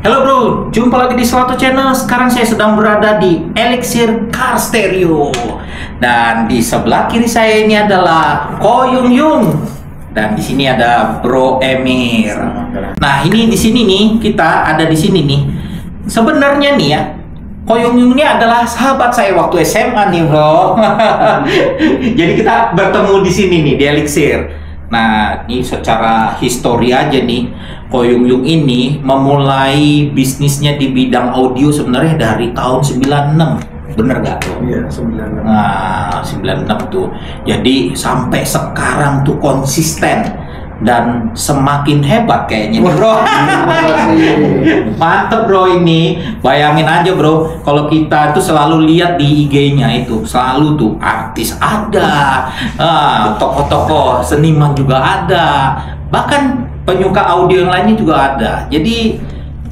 Halo bro, jumpa lagi di Selato Channel. Sekarang saya sedang berada di Elixir Car Stereo. Dan di sebelah kiri saya ini adalah Ko Yung Yung. Dan di sini ada Bro Emir. Nah, ini di sini nih, kita ada di sini nih. Sebenarnya nih ya, Ko Yung Yung ini adalah sahabat saya waktu SMA nih, bro. Jadi kita bertemu di sini nih, di Elixir. Nah, ini secara histori aja nih, Ko Yung Yung ini memulai bisnisnya di bidang audio sebenarnya dari tahun 96. Bener gak? Iya, 96. Nah, 96 tuh. Jadi sampai sekarang tuh konsisten dan semakin hebat kayaknya nih, bro. Mantep bro ini. Bayangin aja bro, kalau kita tuh selalu lihat di IG-nya itu selalu tuh artis ada, tokoh-tokoh seniman juga ada, bahkan penyuka audio yang lainnya juga ada. Jadi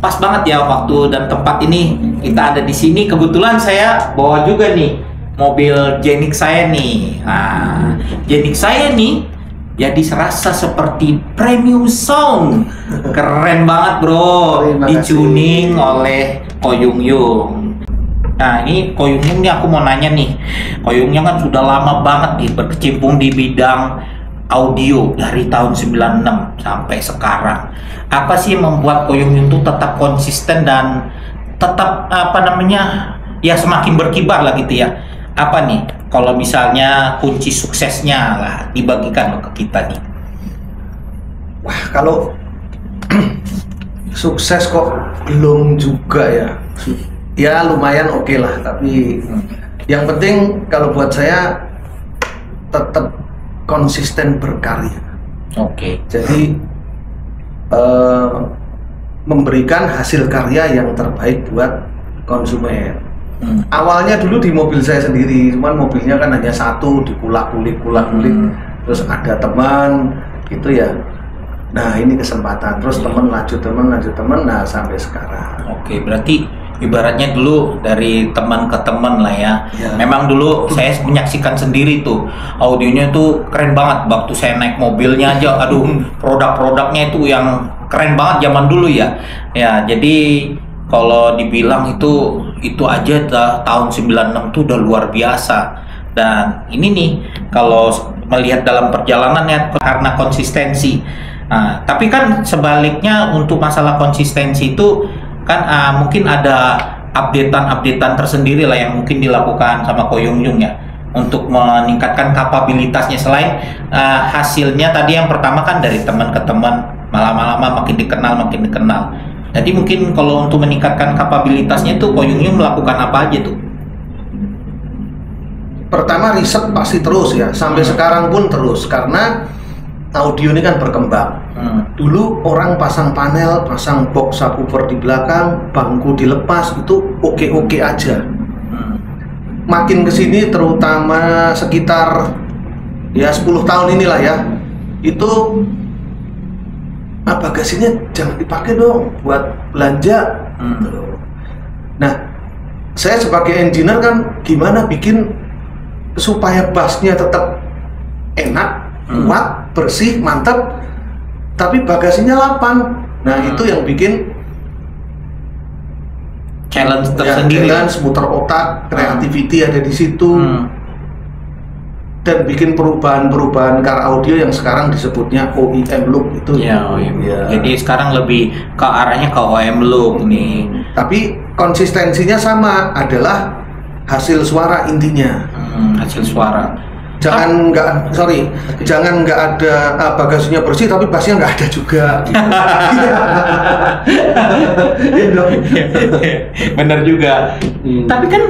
pas banget ya waktu dan tempat ini kita ada di sini. Kebetulan saya bawa juga nih mobil Genix saya nih. Nah, Genix saya nih jadi serasa seperti premium sound. Keren banget bro. Di-tuning oleh Ko Yung Yung. Nah, ini Ko Yung Yung nih, aku mau nanya nih. Ko Yung Yung kan sudah lama banget nih berkecimpung di bidang audio dari tahun 96 sampai sekarang. Apa sih yang membuat Ko Yung Yung tuh tetap konsisten dan tetap ya semakin berkibar lah gitu ya? Apa nih kalau misalnya kunci suksesnya lah dibagikan ke kita nih? Wah, kalau sukses kok belum juga ya. Ya lumayan oke lah, tapi yang penting kalau buat saya tetap konsisten berkarya. Oke. Jadi memberikan hasil karya yang terbaik buat konsumen. Awalnya dulu di mobil saya sendiri, cuman mobilnya kan hanya satu, dikulak-kulik, terus ada teman gitu ya. Nah ini kesempatan, terus teman lanjut teman, nah sampai sekarang. Oke, berarti ibaratnya dulu dari teman ke teman lah ya. Memang dulu saya menyaksikan sendiri tuh audionya tuh keren banget. Waktu saya naik mobilnya aja, aduh produk-produknya itu yang keren banget zaman dulu ya. Ya jadi kalau dibilang itu aja tahun 96 tuh udah luar biasa. Dan ini nih kalau melihat dalam perjalanannya karena konsistensi. Nah, tapi kan sebaliknya untuk masalah konsistensi itu kan mungkin ada updatean tersendiri lah yang mungkin dilakukan sama Ko Yung Yung ya untuk meningkatkan kapabilitasnya. Selain hasilnya tadi yang pertama kan dari teman ke teman, lama-lama makin dikenal. Jadi mungkin kalau untuk meningkatkan kapabilitasnya itu Ko Yung Yung melakukan apa aja tuh? Pertama riset pasti terus ya, sampai sekarang pun terus, karena audio ini kan berkembang. Dulu orang pasang panel, pasang box subwoofer di belakang, bangku dilepas, itu oke-oke aja. Makin kesini terutama sekitar ya 10 tahun inilah ya, itu bagasinya jangan dipakai dong buat belanja. Nah, saya sebagai engineer kan gimana bikin supaya bassnya tetap enak, kuat, bersih, mantap, tapi bagasinya lapang. Nah itu yang bikin challenge tersendiri. Challenge, muter otak, creativity ada di situ. Dan bikin perubahan car audio yang sekarang disebutnya OEM look itu. Ya, OEM. Ya. Jadi sekarang lebih ke arahnya ke OEM look nih. Tapi konsistensinya sama, adalah hasil suara intinya. Hasil suara. Jangan nggak ada bagasinya bersih tapi bassnya nggak ada juga. Bener juga. Tapi kan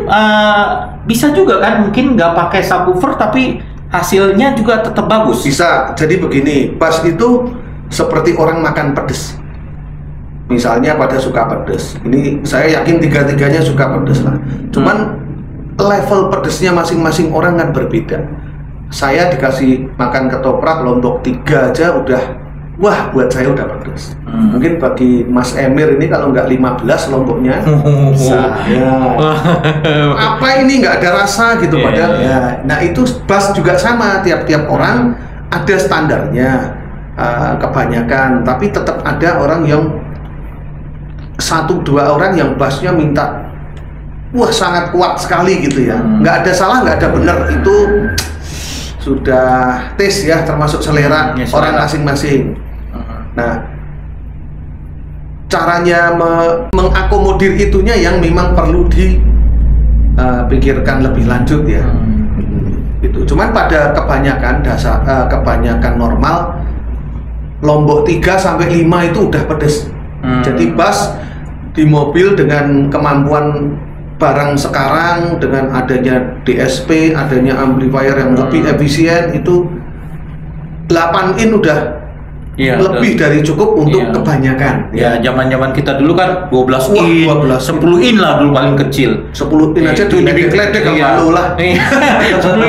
bisa juga kan mungkin nggak pakai subwoofer tapi hasilnya juga tetap bagus. Bisa. Jadi begini, bass itu seperti orang makan pedes. Misalnya pada suka pedes. Ini saya yakin tiga-tiganya suka pedes lah. Cuman level pedesnya masing-masing orang kan berbeda. Saya dikasih makan ketoprak lombok 3 aja udah, wah buat saya udah pedes. Mungkin bagi Mas Emir ini kalau nggak 15 lomboknya, apa ini nggak ada rasa gitu. Padahal ya. Nah itu bass juga sama, tiap-tiap orang ada standarnya kebanyakan, tapi tetap ada orang yang 1-2 orang yang bassnya minta wah sangat kuat sekali gitu ya. Nggak ada salah, nggak ada benar, itu sudah taste ya, termasuk selera Ya, orang masing-masing. Nah, caranya mengakomodir itunya yang memang perlu dipikirkan lebih lanjut ya. Itu cuman pada kebanyakan kebanyakan normal Lombok 3 sampai 5 itu udah pedes. Jadi bass di mobil dengan kemampuan barang sekarang, dengan adanya DSP, adanya amplifier yang lebih efisien, itu 8 in udah lebih dari cukup untuk kebanyakan. Ya, zaman-zaman kita dulu kan 12 Wah, in, 12 10 in lah dulu paling kecil. 10 in aja diledek-ledek kan malu lah. 10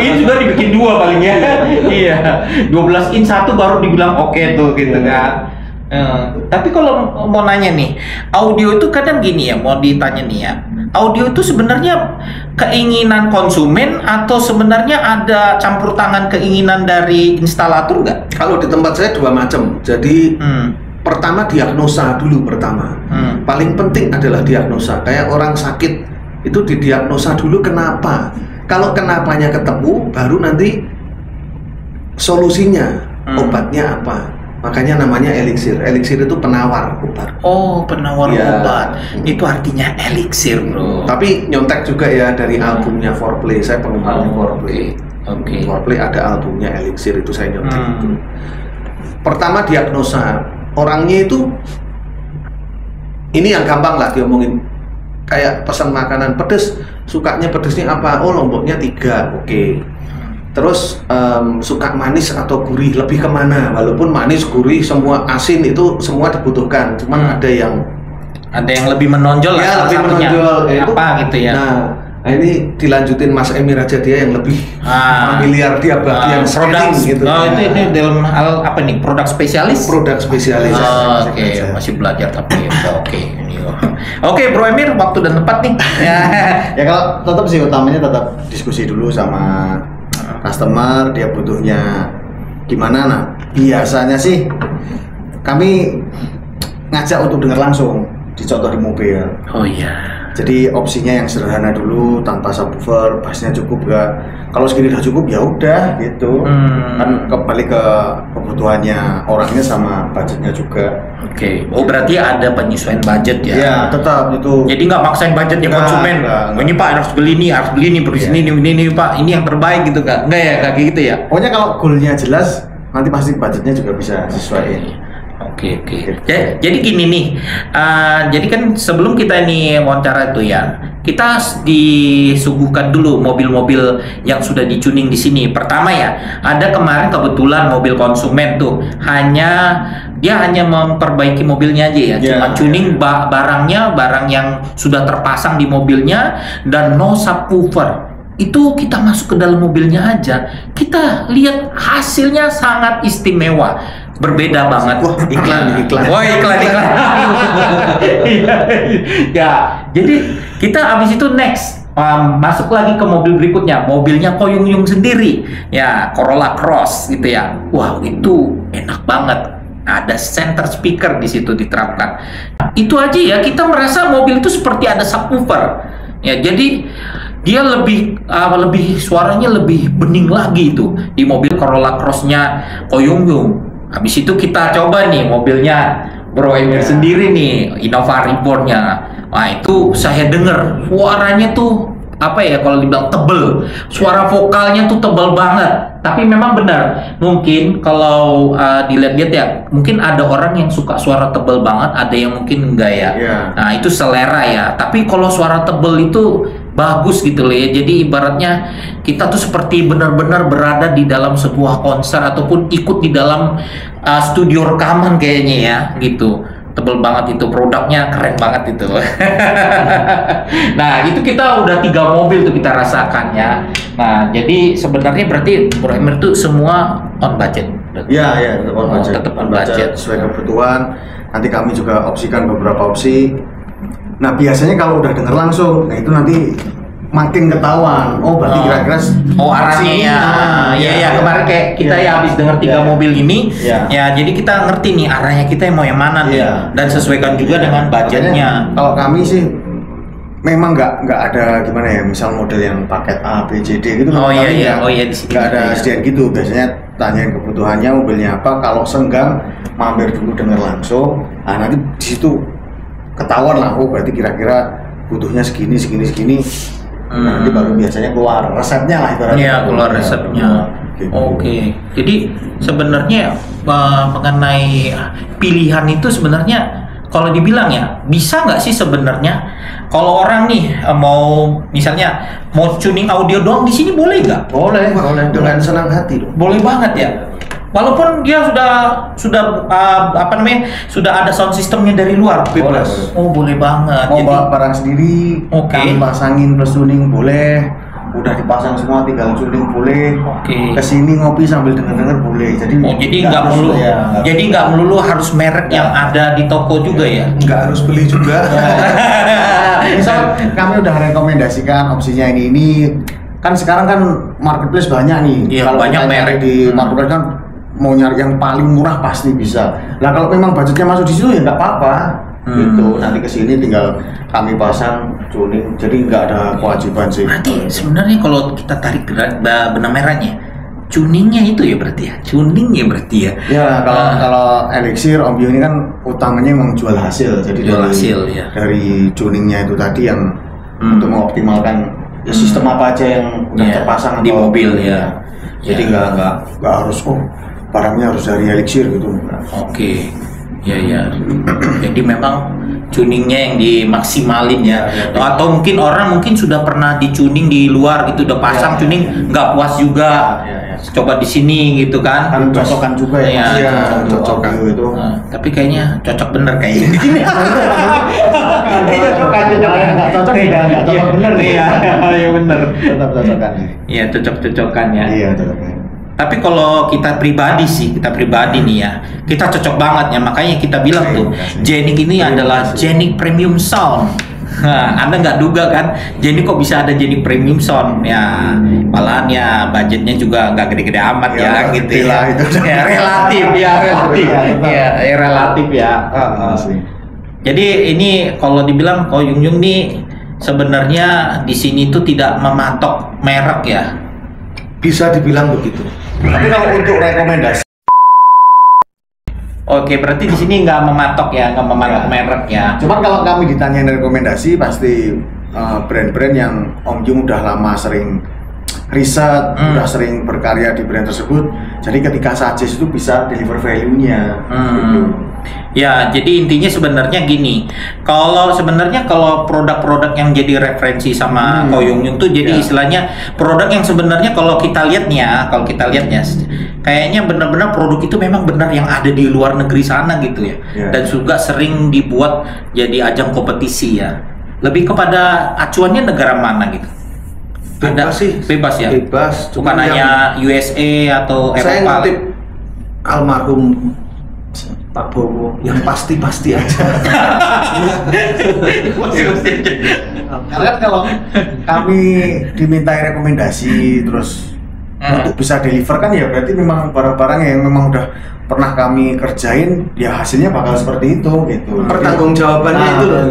in juga dibikin 2 paling ya. Iya. 12 in 1 baru dibilang oke tuh gitu kan. Tapi kalau mau nanya nih, audio itu kadang gini ya, mau ditanya nih ya. Audio itu sebenarnya keinginan konsumen atau sebenarnya ada campur tangan keinginan dari instalator nggak? Kalau di tempat saya 2 macam. Jadi pertama diagnosa dulu pertama. Paling penting adalah diagnosa. Kayak orang sakit itu didiagnosa dulu kenapa. Kalau kenapanya ketemu, baru nanti solusinya, obatnya apa. Makanya namanya elixir. Elixir itu penawar obat. Oh, penawar obat. Itu artinya elixir, bro. Tapi nyontek juga ya dari albumnya Foreplay. Saya penggemar Foreplay. Foreplay ada albumnya Elixir, itu saya nyontek itu. Pertama diagnosa. Orangnya itu, ini yang gampang lah diomongin. Kayak pesan makanan pedes, sukanya pedesnya apa? Oh, Lomboknya 3, oke. Terus suka manis atau gurih, lebih kemana? Walaupun manis, gurih, semua asin itu semua dibutuhkan. Cuman ada yang lebih menonjol ya, lah, lebih menonjol apa gitu ya. Nah, ini dilanjutin Mas Emir aja, dia yang lebih familiar, dia bagian produk gitu. Ini dalam hal apa nih? Produk spesialis? Produk spesialis. Oke, masih belajar tapi oke. Oke, Bro Emir, waktu dan tempat nih. Ya kalau tetap sih utamanya tetap diskusi dulu sama customer, dia butuhnya gimana. Nah, biasanya sih kami ngajak untuk dengar langsung, dicontoh di mobil. Oh iya. Jadi opsinya yang sederhana dulu, tanpa subwoofer, bassnya cukup gak? Kalau segini udah cukup ya udah gitu. Kan kembali ke kebutuhannya orangnya sama budgetnya juga. Oke. Oh, berarti ada penyesuaian budget ya? Ya tetap itu. Jadi nggak maksain budgetnya konsumen. Oh, ini Pak harus beli ini, beli ini Pak, ini yang terbaik gitu kan? Enggak ya, kayak gitu ya? Pokoknya kalau goalnya jelas, nanti pasti budgetnya juga bisa sesuaiin. Oke. Jadi gini nih, jadi kan sebelum kita ini wawancara itu ya, kita disuguhkan dulu mobil-mobil yang sudah dicuning di sini. Pertama ya, ada kemarin kebetulan mobil konsumen tuh dia hanya memperbaiki mobilnya aja ya, cuma tuning barang yang sudah terpasang di mobilnya dan no subwoofer. Itu kita masuk ke dalam mobilnya aja, kita lihat hasilnya sangat istimewa, berbeda banget. Wah, iklan. Wah, iklan. Ya, jadi kita abis itu next masuk lagi ke mobil berikutnya, mobilnya Koyungyung sendiri, ya Corolla Cross gitu ya. Wah, itu enak banget. Ada center speaker di situ diterapkan. Itu aja ya, kita merasa mobil itu seperti ada subwoofer. Ya, jadi dia lebih suaranya lebih bening lagi itu di mobil Corolla Cross-nya Koyungyung. Habis itu kita coba nih mobilnya Bro Emir sendiri nih, Innova Reborn-nya. Wah, itu saya dengar suaranya tuh apa ya, kalau dibilang tebel, suara vokalnya tuh tebel banget. Tapi memang benar, mungkin kalau dilihat-lihat ya, mungkin ada orang yang suka suara tebel banget, ada yang mungkin enggak ya. Nah, itu selera ya. Tapi kalau suara tebel itu bagus gitu loh ya. Jadi ibaratnya kita tuh seperti benar-benar berada di dalam sebuah konser ataupun ikut di dalam studio rekaman kayaknya ya gitu. Tebel banget itu, produknya keren banget itu. Nah, itu kita udah 3 mobil tuh kita rasakan ya. Nah, jadi sebenarnya berarti Bro Emir tuh semua on budget. Ya, tetap on budget. Tetap on budget sesuai kebutuhan. Nanti kami juga opsikan beberapa opsi. Nah, biasanya kalau udah dengar langsung, nah itu nanti makin ketahuan. Oh berarti kira-kira arahnya ya. Iya kemarin kayak kita ya habis dengar 3 mobil ini, ya jadi kita ngerti nih arahnya kita mau yang mana nih, dan sesuaikan juga dengan budgetnya. Kalau kami sih memang nggak ada gimana ya, misal model yang paket A, B, C, D gitu. Di sini nggak ada sediaan gitu. Biasanya tanyain kebutuhannya, mobilnya apa. Kalau senggang mampir dulu denger langsung. Nah nanti di situ ketahuan lah. Oh berarti kira-kira butuhnya segini. Nanti baru biasanya keluar resepnya lah ibaratnya. Iya, keluar resepnya. Gitu. Oke. Jadi sebenarnya mengenai pilihan itu sebenarnya kalau dibilang ya bisa nggak sih sebenarnya kalau orang nih mau misalnya mau tuning audio doang di sini boleh nggak? Boleh dengan senang hati dong. Boleh banget ya. Walaupun dia sudah ada sound systemnya dari luar. Bebas. Oh boleh banget. Mau bawa barang sendiri, kami pasangin plus tuning boleh. Udah dipasang semua, tinggal tuning boleh. Kesini ngopi sambil denger boleh. Jadi nggak melulu harus merek yang ada di toko juga ya. Nggak harus beli juga. Misal kami udah rekomendasikan opsinya ini. Kan sekarang kan marketplace banyak nih. Iya, banyak merek di marketplace kan. Mau nyari yang paling murah pasti bisa. Nah kalau memang budgetnya masuk di situ ya nggak apa-apa. Gitu. Nanti kesini tinggal kami pasang tuning. Jadi nggak ada kewajiban sih. Berarti sebenarnya kalau kita tarik benang merahnya, tuningnya itu ya berarti ya. Tuningnya berarti ya. Ya kalau Elixir Om Bio ini kan utamanya memang jual hasil. Jadi dari tuningnya itu tadi yang untuk mengoptimalkan ya, sistem apa aja yang udah terpasang di mobil ya. Jadi nggak harus barangnya harus dari Elixir gitu. Oke. Ya. Jadi memang tuningnya yang dimaksimalin ya. Atau mungkin orang sudah pernah dicuning di luar gitu, udah pasang tuning nggak puas juga. Coba di sini gitu kan. Kan cocokan juga ya. Cocokan itu. Tapi kayaknya cocok bener kayaknya. Cocok bener nih ya. Iya bener. Tetap cocokan. Iya cocok-cocokan ya. Iya cocoknya. Tapi kalau kita pribadi nih ya, kita cocok banget ya. Makanya kita bilang tuh, Jenik ini adalah Jenik Premium Sound. Nah, Anda nggak duga kan, Jenik kok bisa ada Jenik Premium Sound ya. Malahan ya budgetnya juga nggak gede-gede amat ya gitu ya. Ya relatif ya. Jadi ini kalau dibilang Yung Yung nih sebenarnya di sini tuh tidak mematok merek ya. Bisa dibilang begitu. Tapi kalau untuk rekomendasi, oke, berarti di sini nggak mematok merek ya. Cuman kalau kami ditanyain rekomendasi, pasti brand-brand yang Om Yung udah lama sering riset, udah sering berkarya di brand tersebut. Jadi ketika suggest itu bisa deliver value-nya. Gitu. Ya, jadi intinya sebenarnya gini. Kalau produk-produk yang jadi referensi sama Ko Yung Yung tuh jadi istilahnya produk yang sebenarnya kalau kita lihat kayaknya benar-benar produk itu memang benar yang ada di luar negeri sana gitu ya. Dan juga sering dibuat jadi ajang kompetisi ya. Lebih kepada acuannya negara mana gitu. Bebas ya. Bukan hanya USA atau Eropa. Saya ngutip almarhum Pak Bowo yang pasti aja. Karena kalau kami dimintai rekomendasi terus untuk bisa deliver kan ya berarti memang barang-barang yang memang udah pernah kami kerjain ya hasilnya bakal seperti itu gitu. Pertanggungjawabannya itu loh.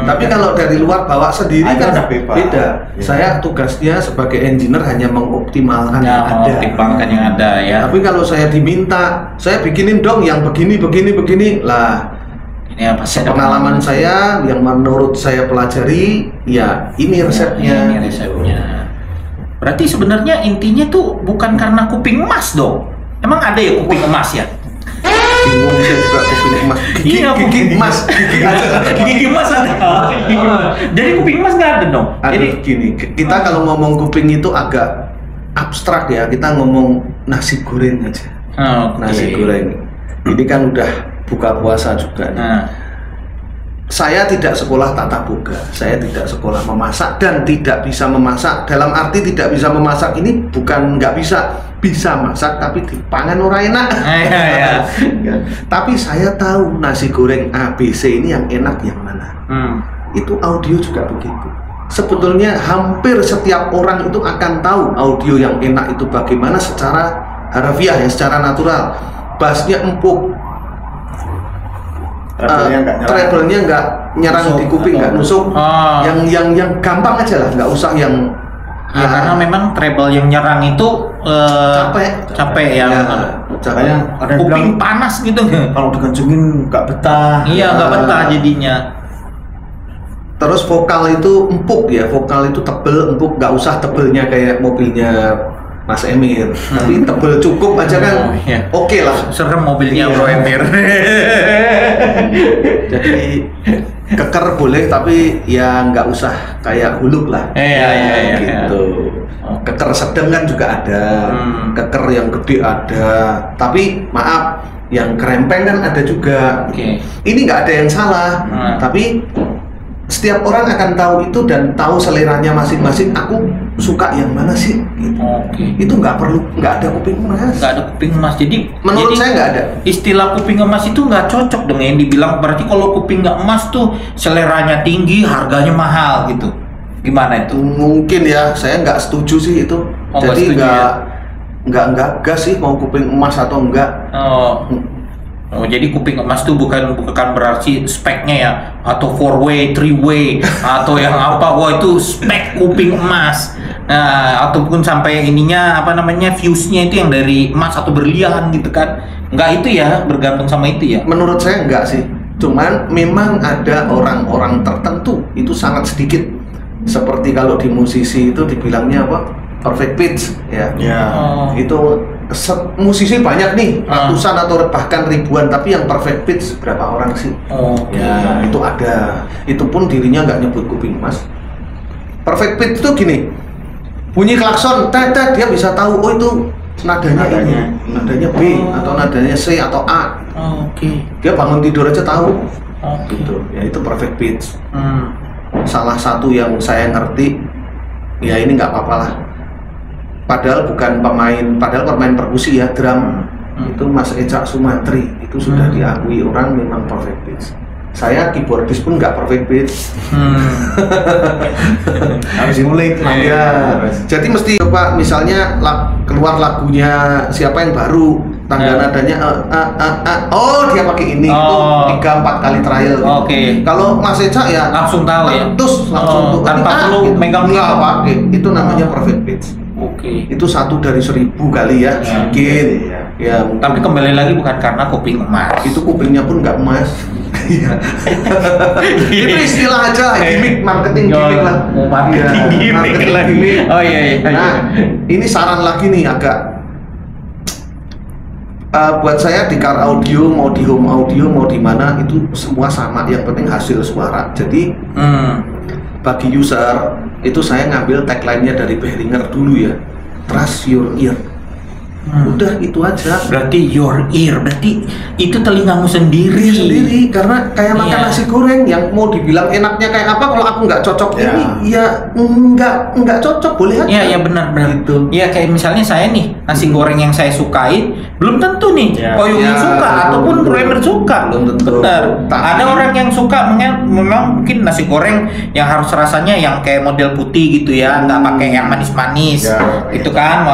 Tapi Tapi kalau dari luar bawa sendiri kan udah bebas. beda. Saya tugasnya sebagai engineer hanya mengoptimalkan yang ada. Mengoptimalkan yang ada ya. Tapi kalau saya diminta, saya bikinin dong yang begini lah. Ini apa sih? Pengalaman saya yang menurut saya pelajari, ya ini resepnya. Ini resepnya. Berarti sebenarnya intinya tuh bukan karena kuping emas dong. Emang ada ya kuping emas ya? Bingung saya juga kuping emas. Gigi emas ada. Jadi kuping emas nggak ada dong. Jadi gini, kita kalau ngomong kuping itu agak abstrak ya. Kita ngomong nasi goreng aja. Nasi goreng. Ini kan udah buka puasa juga. Saya tidak sekolah tata boga, saya tidak sekolah memasak dan tidak bisa memasak. Dalam arti tidak bisa memasak ini bukan nggak bisa masak tapi dipangan ora enak. Tapi saya tahu nasi goreng ABC ini yang enak yang mana. Itu audio juga begitu. sebetulnya hampir setiap orang itu akan tahu audio yang enak itu bagaimana secara harfiah ya, secara natural. Bassnya empuk, treble-nya nggak nyerang di kuping, nggak nusuk. Yang gampang aja lah, nggak usah yang ya, karena memang treble yang nyerang itu capek ya. Makanya ada yang kuping bilang, panas gitu. kalau dikencengin nggak betah. Iya, nggak betah jadinya. Terus vokal itu empuk ya, vokal itu tebel, empuk, nggak usah tebelnya kayak mobilnya Mas Emir, tapi tebel cukup aja kan, iya. Oke lah. Serem mobilnya Iya. Bro Emir. Jadi keker boleh, tapi ya nggak usah kayak huluk lah. Iya. Gitu. Keker sedang kan juga ada, keker yang gede ada, tapi maaf, yang kerempeng kan ada juga. Oke. Ini nggak ada yang salah, tapi setiap orang akan tahu itu dan tahu seleranya masing-masing. Aku suka yang mana sih? Gitu. Oke. Itu nggak ada kuping emas. Nggak ada kuping emas. Jadi Menurut saya nggak ada. Istilah kuping emas itu nggak cocok dong yang dibilang. Berarti kalau kuping nggak emas tuh seleranya tinggi, harganya mahal gitu. Gimana itu? Mungkin ya, saya nggak setuju sih itu. Oh, nggak Jadi setuju nggak gas sih mau kuping emas atau enggak. Oh, jadi kuping emas itu bukan berarti speknya ya, atau 4-way, 3-way, atau yang apa, wah itu spek kuping emas. Nah, ataupun sampai ininya apa namanya, fuse-nya itu yang dari emas atau berlian gitu kan. Enggak itu ya, bergantung sama itu ya. Menurut saya enggak sih. Cuman memang ada orang-orang tertentu, itu sangat sedikit. Seperti kalau di musisi itu dibilangnya apa? Perfect pitch ya. Itu musisi banyak nih, ratusan atau bahkan ribuan, tapi yang perfect pitch berapa orang sih? Ya, itu ada. Itu pun dirinya nggak nyebut kuping emas. Perfect pitch itu gini, bunyi klakson, tet, dia bisa tahu, oh itu nadanya ini, nadanya B atau nadanya C atau A. Dia bangun tidur aja tahu. Gitu. Ya itu perfect pitch. Salah satu yang saya ngerti, ya ini nggak apa-apa lah. Padahal pemain perkusi ya, drum. Itu Mas Eca Sumantri, itu sudah diakui orang memang perfect pitch. Saya keyboardis pun nggak perfect pitch. Harus ngulik. Ya. Jadi mesti coba misalnya keluar lagunya siapa yang baru, tangga nadanya oh dia pakai ini, itu 3-4 kali trial gitu. Kalau Mas Eca ya langsung tahu ya. Terus langsung tanpa perlu megang nggak pakai. Itu namanya perfect pitch. Itu 1 dari 1000 kali ya, mungkin. Ya, mungkin. Tapi kembali lagi bukan karena kuping emas. Itu kupingnya pun nggak emas. Itu istilah aja, gimmick, marketing gimmick lah. Gimmick lagi. Oh iya. Nah, ini saran lagi nih agak. Buat saya di car audio, mau di home audio, mau di mana itu semua sama. Yang penting hasil suara. Jadi bagi user itu saya ngambil tagline-nya dari Behringer dulu ya, trust your ear. Udah itu aja. Berarti your ear, berarti itu telingamu sendiri. Sendiri, karena kayak makan nasi goreng yang mau dibilang enaknya kayak apa, kalau aku nggak cocok ini, ya nggak cocok, boleh aja. Iya benar. Gitu. Iya kayak misalnya saya nih, nasi goreng yang saya sukai belum tentu nih Koyung suka ataupun Bremer suka. Belum tentu. Benar. Ada orang yang suka memang mungkin nasi goreng yang harus rasanya yang kayak model putih gitu ya, nggak pakai yang manis-manis. Itu kan.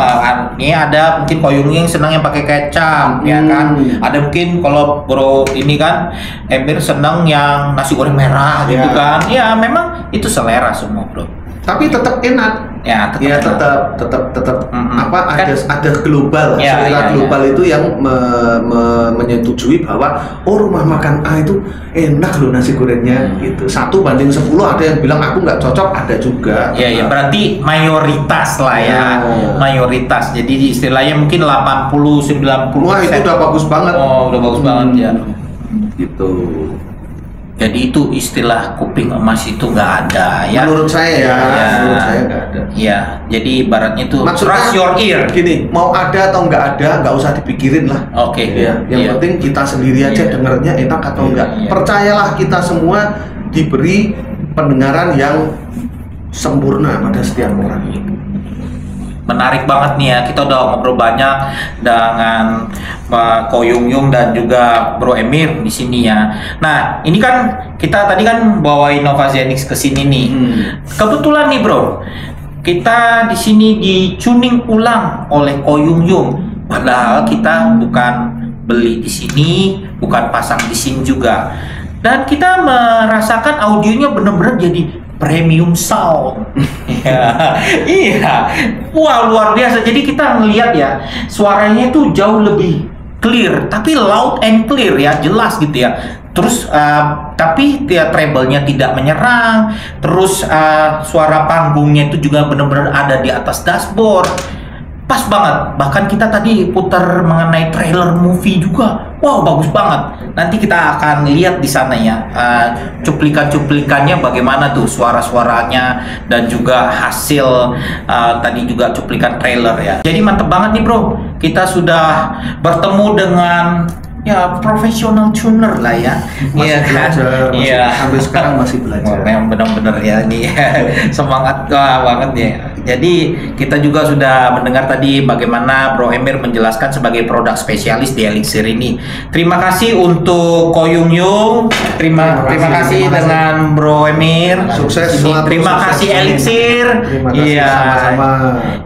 Ini ada mungkin Koyung yang senang yang pakai kecap, ya kan. Ada mungkin kalau Bro ini kan Emir senang yang nasi goreng merah gitu kan. Ya memang itu selera semua Bro. Tapi tetap enak. Ya tetap apa ada global, selera global itu yang menyetujui bahwa rumah makan A itu enak loh nasi gorengnya gitu. 1 banding 10, ada yang bilang aku nggak cocok, ada juga. Ya berarti mayoritas lah ya. Mayoritas. Jadi istilahnya mungkin 80-90%. Wah, itu udah bagus banget. Oh, udah bagus banget ya. Gitu. Jadi itu istilah kuping emas itu nggak ada ya. Menurut saya menurut saya nggak ada. Iya, jadi ibaratnya itu trust your ear. Gini, mau ada atau nggak ada, nggak usah dipikirin lah. Ya. Yang penting kita sendiri aja dengernya enak atau enggak. Percayalah, kita semua diberi pendengaran yang sempurna pada setiap orang. menarik banget nih ya. Kita udah ngobrol banyak dengan Pak Ko Yung Yung dan juga Bro Emir di sini ya. Nah, ini kan kita tadi kan bawa Innovazenix ke sini nih. Kebetulan nih Bro, kita di sini di-tuning ulang oleh Ko Yung Yung. Padahal kita bukan beli di sini, bukan pasang di sini juga. Dan kita merasakan audionya benar-benar jadi premium sound. Iya. Wah, luar biasa. Jadi kita ngelihat ya, suaranya itu jauh lebih clear, tapi loud and clear ya, jelas gitu ya. Terus tapi ya, treble-nya tidak menyerang. Terus suara panggungnya itu juga benar-benar ada di atas dashboard. Pas banget. Bahkan kita tadi putar mengenai trailer movie juga. Wow, bagus banget. Nanti kita akan lihat di sana ya, cuplikan-cuplikannya bagaimana tuh suara-suaranya dan juga hasil tadi juga cuplikan trailer ya. Jadi mantep banget nih Bro. Kita sudah bertemu dengan ya profesional tuner lah ya. Masih belajar, sampai sekarang masih belajar. Yang benar-benar ya ini semangat banget ya. Jadi kita juga sudah mendengar tadi bagaimana Bro Emir menjelaskan sebagai produk spesialis di Elixir ini. Terima kasih untuk Ko Yung Yung. Terima kasih dengan Bro Emir. Sukses. Terima kasih Elixir. Iya. Sama-sama.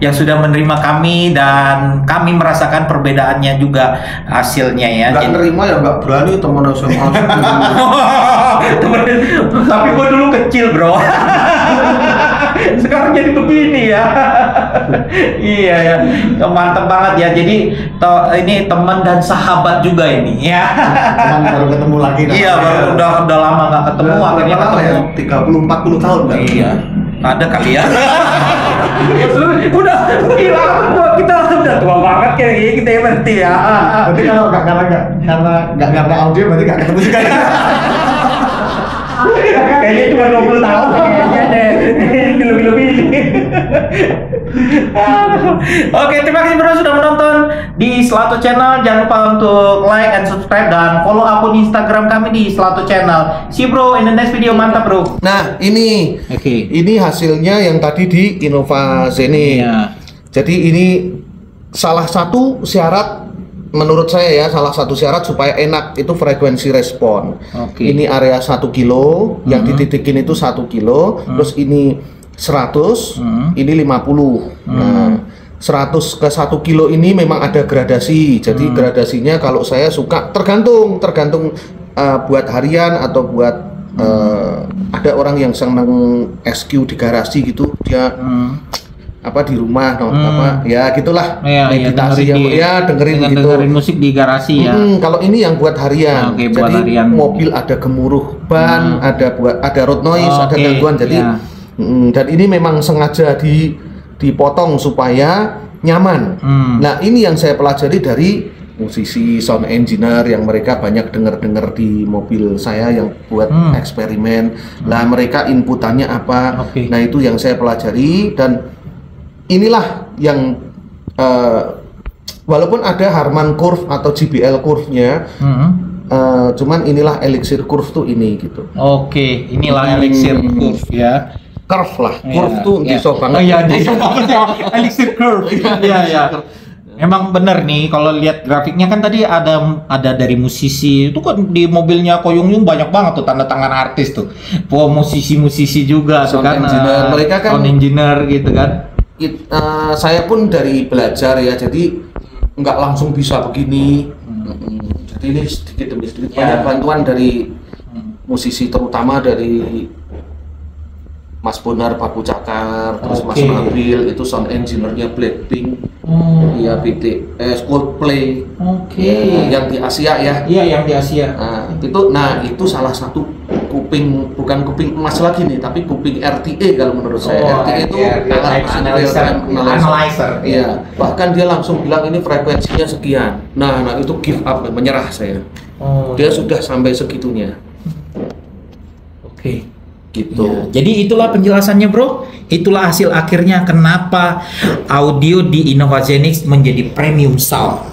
Yang sudah menerima kami dan kami merasakan perbedaannya juga hasilnya ya. Nggak nerima ya nggak berani teman SMA. Tapi gua dulu kecil Bro. Sekarang jadi begini ya. Iya ya, mantap banget ya. Jadi ini teman dan sahabat juga ini ya. Teman baru ketemu lagi. Iya, baru udah lama nggak ketemu, akhirnya ketemu. 30-40 tahun kan? Iya, ada kali ya. Udah gila, kita udah tua banget kayak gini kita ya berarti ya. Berarti kalau karena audio berarti nggak ketemu juga. Kayaknya cuma 20 tahun kayaknya deh. Lebih-lebih ini. Oke, terima kasih Bro sudah menonton di Selato Channel. Jangan lupa untuk like and subscribe dan follow akun Instagram kami di Selato Channel. See Bro in the next video. Mantap Bro. Nah, ini hasilnya yang tadi di Innovazenix. Iya. Jadi ini salah satu syarat menurut saya ya, salah satu syarat supaya enak itu frekuensi respon. Ini area 1 kilo, yang dititikin itu 1 kilo, terus ini 100, ini 50. Nah, 100 ke 1 kilo ini memang ada gradasi. Jadi gradasinya kalau saya suka tergantung buat harian atau buat ada orang yang seneng SQ di garasi gitu, dia apa di rumah apa ya gitulah, meditasi dengerin gitu, dengerin musik di garasi ya. Kalau ini yang buat harian, jadi buat harian. Mobil ada gemuruh ban, ada road noise, ada gangguan, jadi dan ini memang sengaja dipotong supaya nyaman. Nah, ini yang saya pelajari dari musisi sound engineer yang mereka banyak denger di mobil saya yang buat eksperimen. Lah mereka inputannya apa? Nah, itu yang saya pelajari dan inilah yang walaupun ada Harman curve atau JBL curve-nya, cuman inilah Elixir curve tuh ini gitu. Inilah Elixir curve ya. Curve lah, curve tuh iso banget. Elixir curve. Iya. Emang bener nih kalau lihat grafiknya kan tadi ada dari musisi itu kan di mobilnya Ko Yung Yung banyak banget tuh tanda tangan artis tuh. Musisi juga tuh kan. Mereka kan sound engineer gitu kan. Saya pun dari belajar ya, jadi nggak langsung bisa begini. Jadi ini sedikit demi sedikit banyak bantuan dari musisi, terutama dari Mas Bonar Paku Cakar, terus Mas Nabil itu sound engineer-nya Blackpink, ya BTS, Coldplay, yang di Asia ya. Iya, yang di Asia. Itu salah satu kuping, bukan kuping emas lagi nih, tapi kuping RTA kalau menurut saya. RTA itu analyzer. Iya. Bahkan dia langsung bilang ini frekuensinya sekian. Nah itu give up, menyerah saya. Dia sudah sampai segitunya. Gitu. Ya, jadi itulah penjelasannya Bro. Itulah hasil akhirnya kenapa audio di Innovazenix menjadi premium sound.